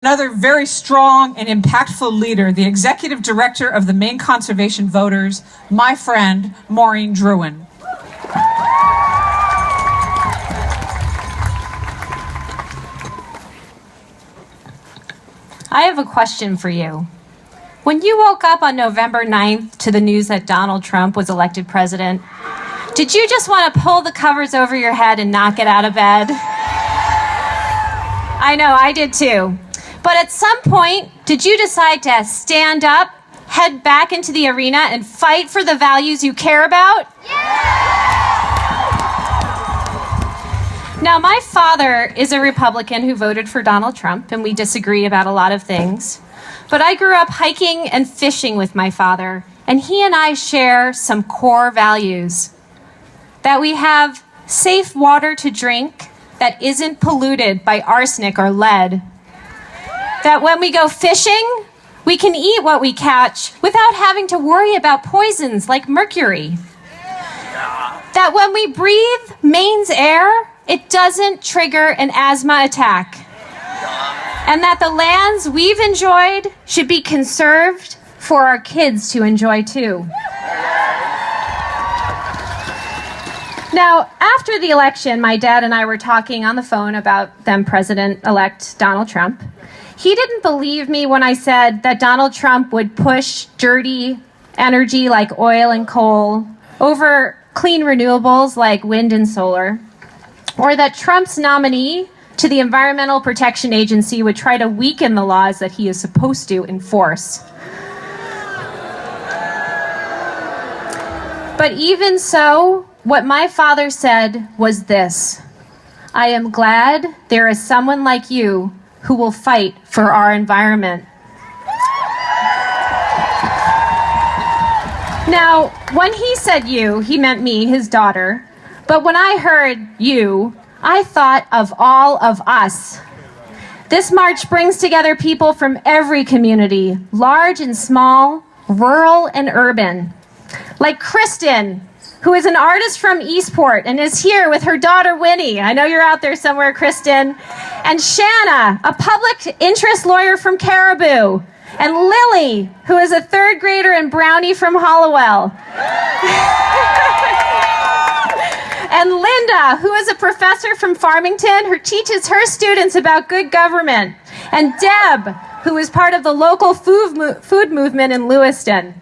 Another very strong and impactful leader, the executive director of the Maine Conservation Voters, my friend, Maureen Drouin. I have a question for you. When you woke up on November 9th to the news that Donald Trump was elected president, did you just want to pull the covers over your head and not get out of bed? I know, I did too. But at some point, did you decide to stand up, head back into the arena, and fight for the values you care about? Now, my father is a Republican who voted for Donald Trump, and we disagree about a lot of things. But I grew up hiking and fishing with my father, and he and I share some core values. That we have safe water to drink that isn't polluted by arsenic or lead. That when we go fishing, we can eat what we catch without having to worry about poisons like mercury. That when we breathe Maine's air, it doesn't trigger an asthma attack. And that the lands we've enjoyed should be conserved for our kids to enjoy too. Now, after the election, my dad and I were talking on the phone about then President-elect Donald Trump. He didn't believe me when I said that Donald Trump would push dirty energy like oil and coal over clean renewables like wind and solar, or that Trump's nominee to the Environmental Protection Agency would try to weaken the laws that he is supposed to enforce. But even so, what my father said was this: I am glad there is someone like you who will fight for our environment. Now, when he said you, he meant me, his daughter. But when I heard you, I thought of all of us. This march brings together people from every community, large and small, rural and urban. Like Kristen, who is an artist from Eastport and is here with her daughter, Winnie. I know you're out there somewhere, Kristen. And Shanna, a public interest lawyer from Caribou. And Lily, who is a third grader and Brownie from Hollowell. And Linda, who is a professor from Farmington, who teaches her students about good government. And Deb, who is part of the local food movement in Lewiston.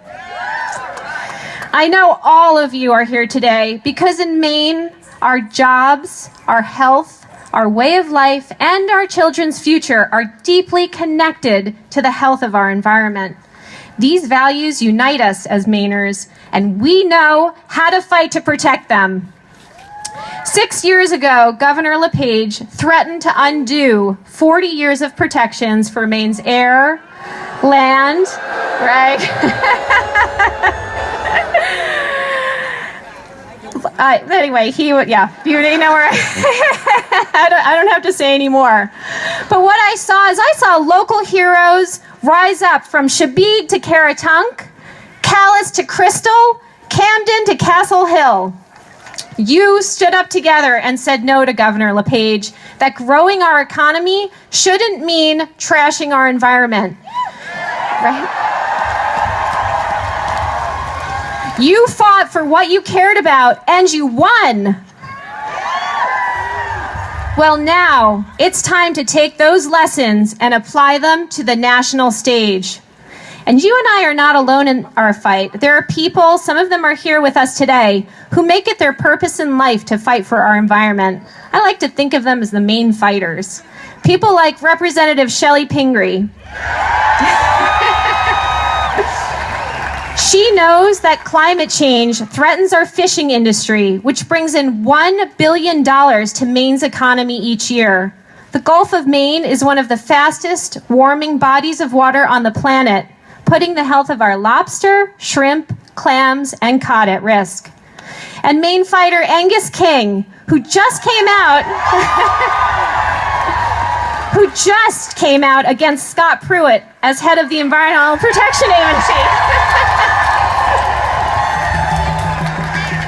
I know all of you are here today because in Maine, our jobs, our health, our way of life, and our children's future are deeply connected to the health of our environment. These values unite us as Mainers, and we know how to fight to protect them. 6 years ago, Governor LePage threatened to undo 40 years of protections for Maine's air, land, right? Anyway, you know where I don't have to say any more. But what I saw local heroes rise up from Shabig to Caratunk, Calais to Crystal, Camden to Castle Hill. You stood up together and said no to Governor LePage, that growing our economy shouldn't mean trashing our environment. Right? You fought for what you cared about, and you won. Well, now it's time to take those lessons and apply them to the national stage. And you and I are not alone in our fight. There are people, some of them are here with us today, who make it their purpose in life to fight for our environment. I like to think of them as the Maine fighters. People like Representative Shelley Pingree. She knows that climate change threatens our fishing industry, which brings in $1 billion to Maine's economy each year. The Gulf of Maine is one of the fastest warming bodies of water on the planet, putting the health of our lobster, shrimp, clams, and cod at risk. And Maine fighter Angus King, who just came out against Scott Pruitt as head of the Environmental Protection Agency,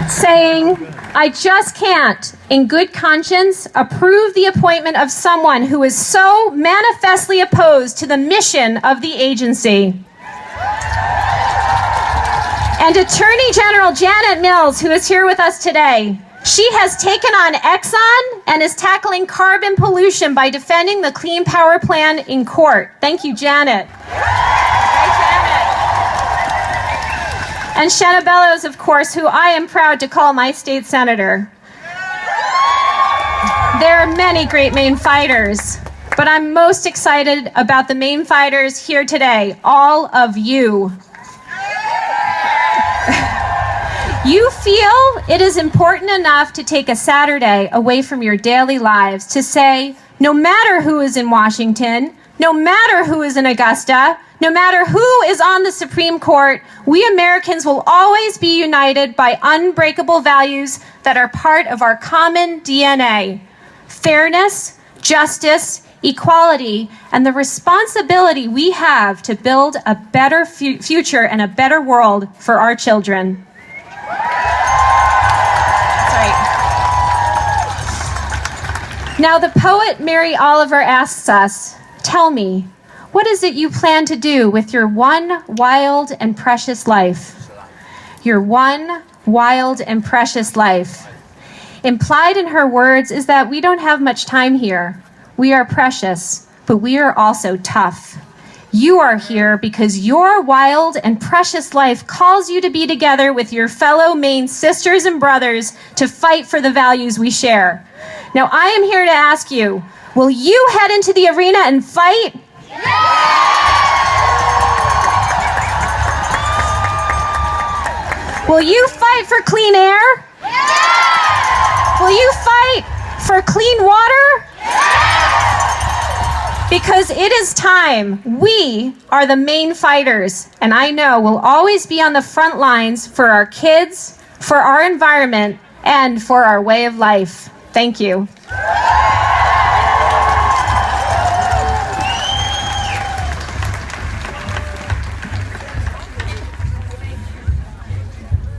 saying, I just can't, in good conscience, approve the appointment of someone who is so manifestly opposed to the mission of the agency. And Attorney General Janet Mills, who is here with us today, she has taken on Exxon and is tackling carbon pollution by defending the Clean Power Plan in court. Thank you, Janet. And Shanna Bellows, of course, who I am proud to call my state senator. There are many great Maine fighters, but I'm most excited about the Maine fighters here today, all of you. You feel it is important enough to take a Saturday away from your daily lives to say, no matter who is in Washington, no matter who is in Augusta, no matter who is on the Supreme Court, we Americans will always be united by unbreakable values that are part of our common DNA. Fairness, justice, equality, and the responsibility we have to build a better future and a better world for our children. That's right. Now, the poet Mary Oliver asks us, tell me, what is it you plan to do with your one wild and precious life? Your one wild and precious life. Implied in her words is that we don't have much time here. We are precious, but we are also tough. You are here because your wild and precious life calls you to be together with your fellow Maine sisters and brothers to fight for the values we share. Now, I am here to ask you, will you head into the arena and fight? Will you fight for clean air? Will you fight for clean water? Because it is time. We are the Maine fighters, and I know we'll always be on the front lines for our kids, for our environment, and for our way of life. Thank you.